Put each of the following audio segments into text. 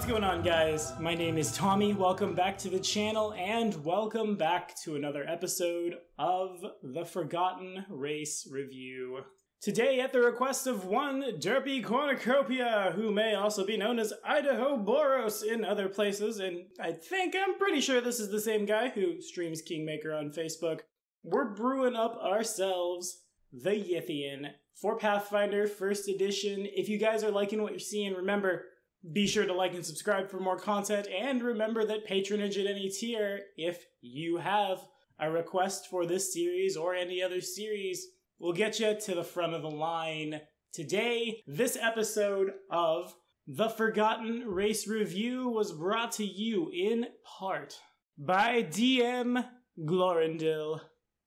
What's going on, guys? My name is Tommy. Welcome back to the channel, and welcome back to another episode of the Forgotten Race Review. Today, at the request of one Derpy Cornucopia, who may also be known as Idaho Boros in other places, and I'm pretty sure this is the same guy who streams Kingmaker on Facebook, we're brewing up ourselves the Yithian for Pathfinder 1st edition. If you guys are liking what you're seeing, remember, be sure to like and subscribe for more content, and remember that patronage at any tier, if you have a request for this series or any other series, will get you to the front of the line. Today, this episode of The Forgotten Race Review was brought to you in part by DM Glorindil.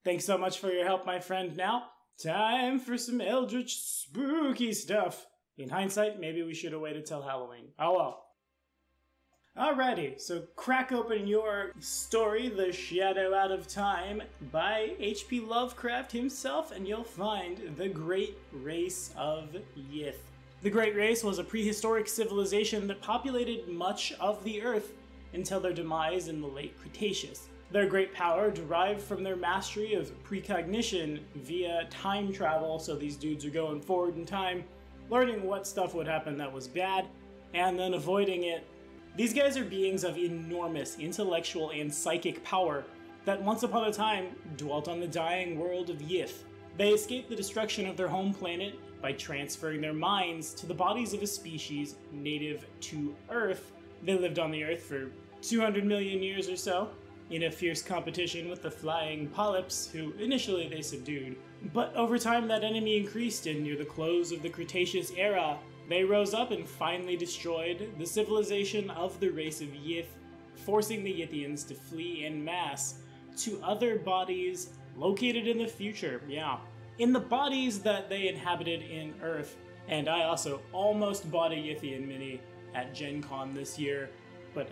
Thanks so much for your help, my friend. Now, time for some eldritch spooky stuff. In hindsight, maybe we should have waited till Halloween. Oh well. Alrighty, so crack open your story, The Shadow Out of Time, by H.P. Lovecraft himself, and you'll find the Great Race of Yith. The Great Race was a prehistoric civilization that populated much of the Earth until their demise in the late Cretaceous. Their great power derived from their mastery of precognition via time travel, so these dudes are going forward in time, learning what stuff would happen that was bad, and then avoiding it. These guys are beings of enormous intellectual and psychic power that once upon a time dwelt on the dying world of Yith. They escaped the destruction of their home planet by transferring their minds to the bodies of a species native to Earth. They lived on the Earth for 200 million years or so, in a fierce competition with the flying polyps, who initially they subdued. But over time that enemy increased, and near the close of the Cretaceous era, they rose up and finally destroyed the civilization of the race of Yith, forcing the Yithians to flee en masse to other bodies located in the future, in the bodies that they inhabited in Earth. And I also almost bought a Yithian mini at Gen Con this year, but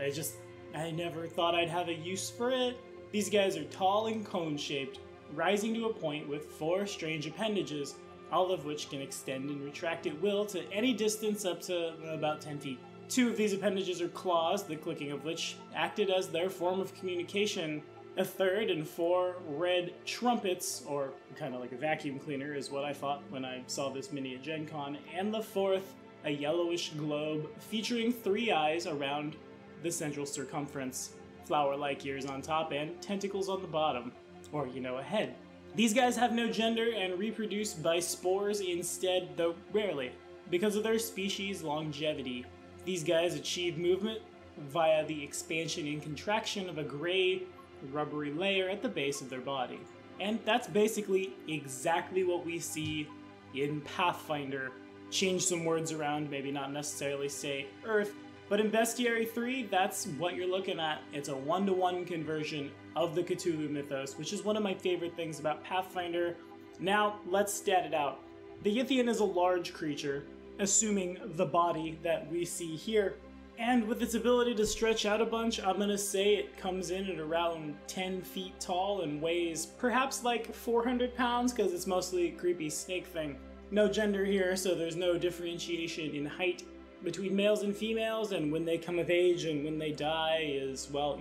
I never thought I'd have a use for it. These guys are tall and cone-shaped, rising to a point with 4 strange appendages, all of which can extend and retract at will to any distance up to about 10 feet. 2 of these appendages are claws, the clicking of which acted as their form of communication. A third and 4 red trumpets, or kind of like a vacuum cleaner is what I thought when I saw this mini at Gen Con, and the 4th, a yellowish globe featuring 3 eyes around the central circumference, flower-like ears on top, and tentacles on the bottom, or, a head. These guys have no gender and reproduce by spores instead, though rarely, because of their species' longevity. These guys achieve movement via the expansion and contraction of a gray, rubbery layer at the base of their body. And that's basically exactly what we see in Pathfinder. Change some words around, maybe not necessarily say Earth, but in Bestiary 3, that's what you're looking at. It's a 1-to-1 conversion of the Cthulhu mythos, which is one of my favorite things about Pathfinder. Now, let's stat it out. The Yithian is a large creature, assuming the body that we see here, and with its ability to stretch out a bunch, I'm gonna say it comes in at around 10 feet tall and weighs perhaps like 400 pounds, because it's mostly a creepy snake thing. No gender here, so there's no differentiation in height between males and females, and when they come of age and when they die is, well,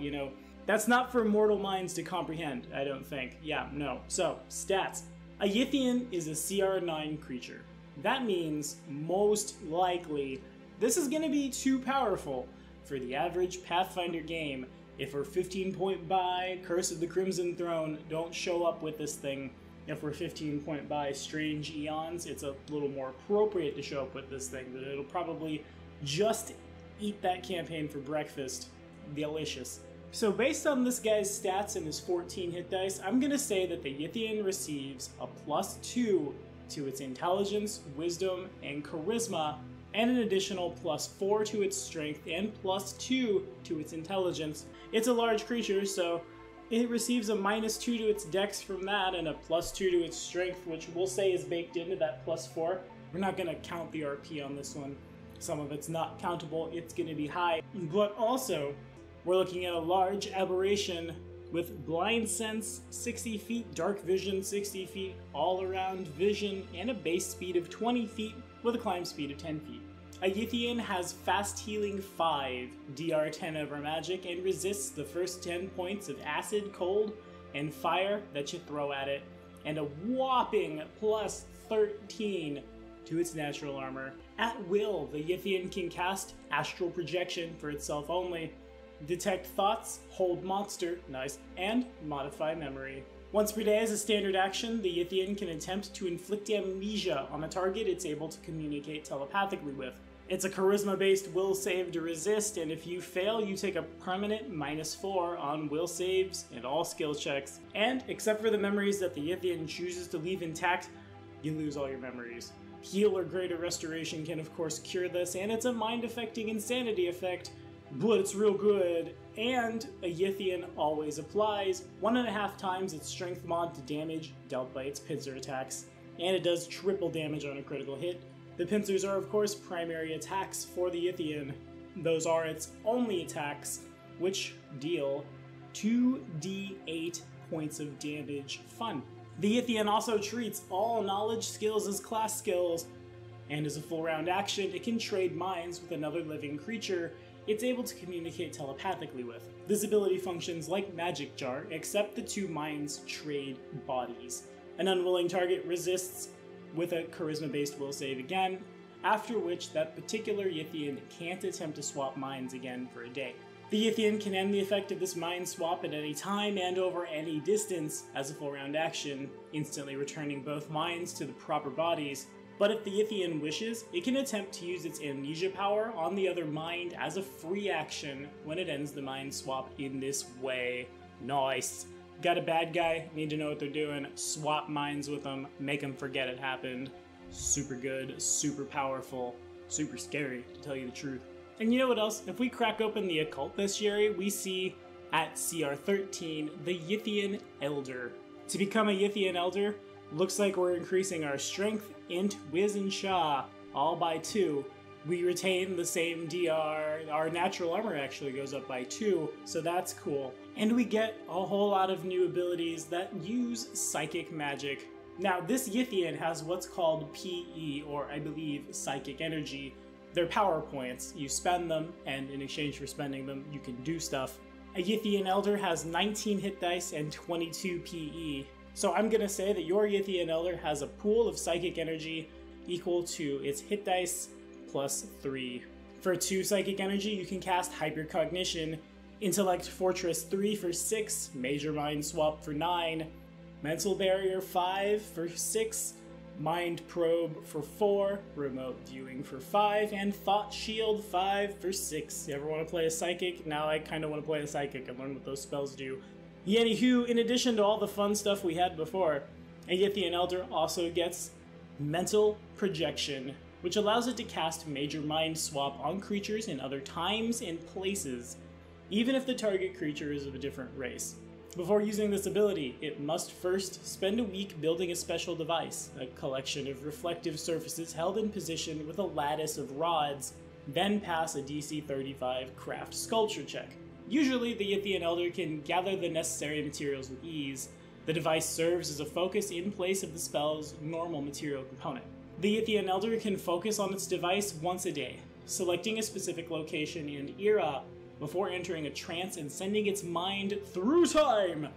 that's not for mortal minds to comprehend, I don't think. So, stats. A Yithian is a CR9 creature. That means, most likely, this is going to be too powerful for the average Pathfinder game. If we're 15-point by Curse of the Crimson Throne, don't show up with this thing. If we're 15-point by Strange Eons, it's a little more appropriate to show up with this thing, but it'll probably just eat that campaign for breakfast. Delicious. So based on this guy's stats and his 14 hit dice, I'm going to say that the Yithian receives a +2 to its intelligence, wisdom, and charisma, and an additional +4 to its strength and +2 to its intelligence. It's a large creature, so it receives a -2 to its dex from that, and a +2 to its strength, which we'll say is baked into that +4. We're not going to count the RP on this one. Some of it's not countable, it's going to be high. But also, we're looking at a large aberration with blind sense 60 feet, dark vision 60 feet, all-around vision, and a base speed of 20 feet with a climb speed of 10 feet. A Yithian has fast healing 5, DR 10 over magic, and resists the first 10 points of acid, cold, and fire that you throw at it, and a whopping plus 13 to its natural armor. At will, the Yithian can cast astral projection for itself only, detect thoughts, hold monster, nice, and modify memory. Once per day as a standard action, the Yithian can attempt to inflict amnesia on a target it's able to communicate telepathically with. It's a charisma-based will save to resist, and if you fail, you take a permanent -4 on will saves and all skill checks. And, except for the memories that the Yithian chooses to leave intact, you lose all your memories. Heal or Greater Restoration can of course cure this, and it's a mind-affecting insanity effect, but it's real good. And a Yithian always applies 1.5 times its strength mod to damage dealt by its pincer attacks, and it does triple damage on a critical hit. The pincers are of course primary attacks for the Yithian. Those are its only attacks, which deal 2d8 points of damage. Fun. The Yithian also treats all knowledge skills as class skills, and as a full round action, it can trade minds with another living creature it's able to communicate telepathically with. This ability functions like Magic Jar, except the two minds trade bodies. An unwilling target resists with a charisma-based will save again, after which that particular Yithian can't attempt to swap minds again for a day. The Yithian can end the effect of this mind swap at any time and over any distance as a full round action, instantly returning both minds to the proper bodies. But if the Yithian wishes, it can attempt to use its amnesia power on the other mind as a free action when it ends the mind swap in this way. Nice. Got a bad guy, need to know what they're doing, swap minds with them, make them forget it happened. Super good, super powerful, super scary, to tell you the truth. And you know what else? If we crack open the occult bestiary, we see at CR 13 the Yithian Elder. To become a Yithian Elder, looks like we're increasing our strength, int, wiz, and sha all by 2. We retain the same DR, our natural armor actually goes up by 2, so that's cool. And we get a whole lot of new abilities that use psychic magic. Now this Yithian has what's called PE, or I believe psychic energy. They're power points. You spend them, and in exchange for spending them, you can do stuff. A Yithian Elder has 19 hit dice and 22 PE. So I'm gonna say that your Yithian Elder has a pool of psychic energy equal to its hit dice plus 3. For 2 psychic energy, you can cast Hypercognition, Intellect Fortress 3 for 6, Major Mind Swap for 9, Mental Barrier 5 for 6, Mind Probe for 4, Remote Viewing for 5, and Thought Shield 5 for 6. You ever want to play a Psychic? Now I kind of want to play a Psychic and learn what those spells do. Anywho, in addition to all the fun stuff we had before, a Yithian Elder also gets Mental Projection, which allows it to cast Major Mind Swap on creatures in other times and places, even if the target creature is of a different race. Before using this ability, it must first spend a week building a special device, a collection of reflective surfaces held in position with a lattice of rods, then pass a DC 35 craft sculpture check. Usually, the Yithian Elder can gather the necessary materials with ease. The device serves as a focus in place of the spell's normal material component. The Yithian Elder can focus on its device once a day, selecting a specific location and era before entering a trance and sending its mind through time.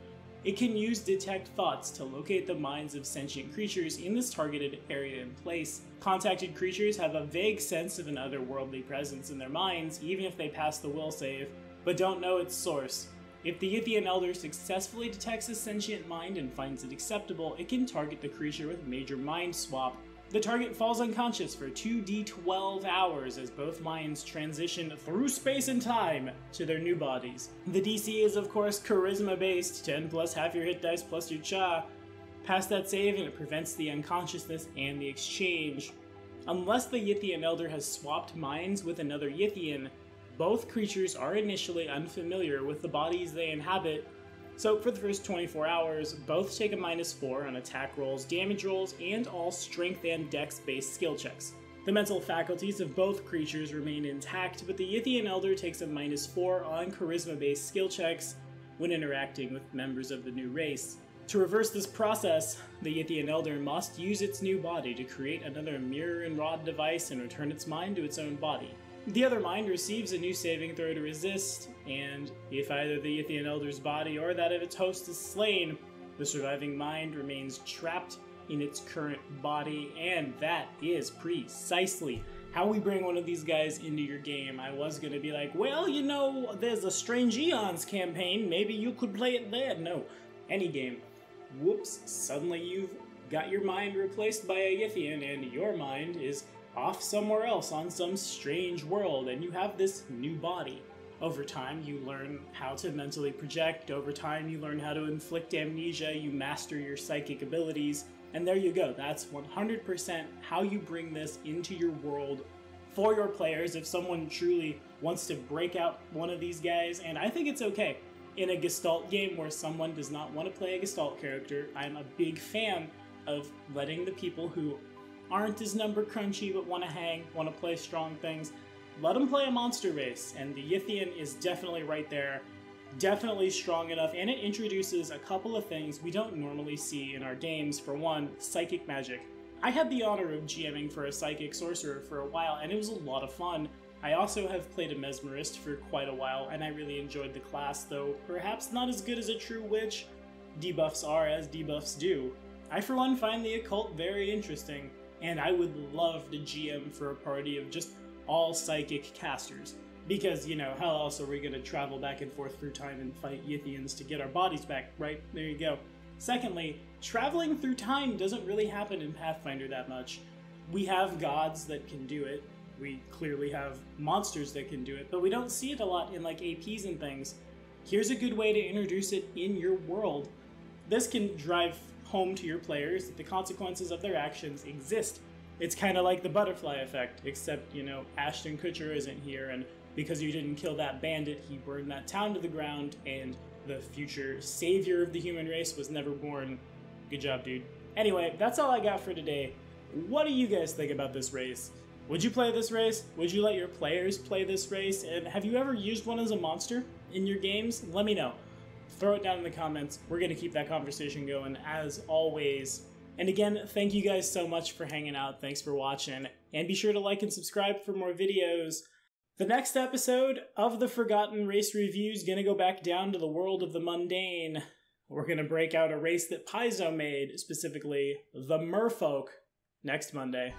It can use Detect Thoughts to locate the minds of sentient creatures in this targeted area and place. Contacted creatures have a vague sense of an otherworldly presence in their minds, even if they pass the will save, but don't know its source. If the Yithian Elder successfully detects a sentient mind and finds it acceptable, it can target the creature with Major Mind Swap. The target falls unconscious for 2d12 hours as both minds transition through space and time to their new bodies. The DC is of course charisma based, 10 plus half your hit dice plus your cha. Pass that save and it prevents the unconsciousness and the exchange. Unless the Yithian Elder has swapped minds with another Yithian, both creatures are initially unfamiliar with the bodies they inhabit. So for the first 24 hours, both take a -4 on attack rolls, damage rolls, and all strength and dex-based skill checks. The mental faculties of both creatures remain intact, but the Yithian Elder takes a -4 on charisma-based skill checks when interacting with members of the new race. To reverse this process, the Yithian Elder must use its new body to create another mirror and rod device and return its mind to its own body. The other mind receives a new saving throw to resist, and if either the Yithian Elder's body or that of its host is slain, the surviving mind remains trapped in its current body, and that is precisely how we bring one of these guys into your game. I was gonna be like, well, you know, there's a Strange Eons campaign, maybe you could play it there. No, any game. Whoops, suddenly you've got your mind replaced by a Yithian, and your mind is off somewhere else on some strange world, and you have this new body. Over time, you learn how to mentally project. Over time, you learn how to inflict amnesia. You master your psychic abilities. And there you go. That's 100% how you bring this into your world for your players if someone truly wants to break out one of these guys. And I think it's okay. In a Gestalt game where someone does not want to play a Gestalt character, I'm a big fan of letting the people who aren't as number crunchy but want to hang, want to play strong things, let them play a monster race. And the Yithian is definitely right there. Definitely strong enough, and it introduces a couple of things we don't normally see in our games. For one, psychic magic. I had the honor of GMing for a psychic sorcerer for a while, and it was a lot of fun. I also have played a mesmerist for quite a while, and I really enjoyed the class, though perhaps not as good as a true witch. Debuffs are as debuffs do. I for one find the occult very interesting, and I would love to GM for a party of just all psychic casters. Because, you know, how else are we going to travel back and forth through time and fight Yithians to get our bodies back, right? There you go. Secondly, traveling through time doesn't really happen in Pathfinder that much. We have gods that can do it. We clearly have monsters that can do it, but we don't see it a lot in, like, APs and things. Here's a good way to introduce it in your world. This can drive home to your players that the consequences of their actions exist. It's kind of like the butterfly effect, except, you know, Ashton Kutcher isn't here, and because you didn't kill that bandit, he burned that town to the ground, and the future savior of the human race was never born. Good job, dude. Anyway, that's all I got for today. What do you guys think about this race? Would you play this race? Would you let your players play this race? And have you ever used one as a monster in your games? Let me know. Throw it down in the comments. We're going to keep that conversation going, as always. And again, thank you guys so much for hanging out. Thanks for watching. And be sure to like and subscribe for more videos. The next episode of the Forgotten Race Review is going to go back down to the world of the mundane. We're going to break out a race that Paizo made, specifically the Merfolk, next Monday.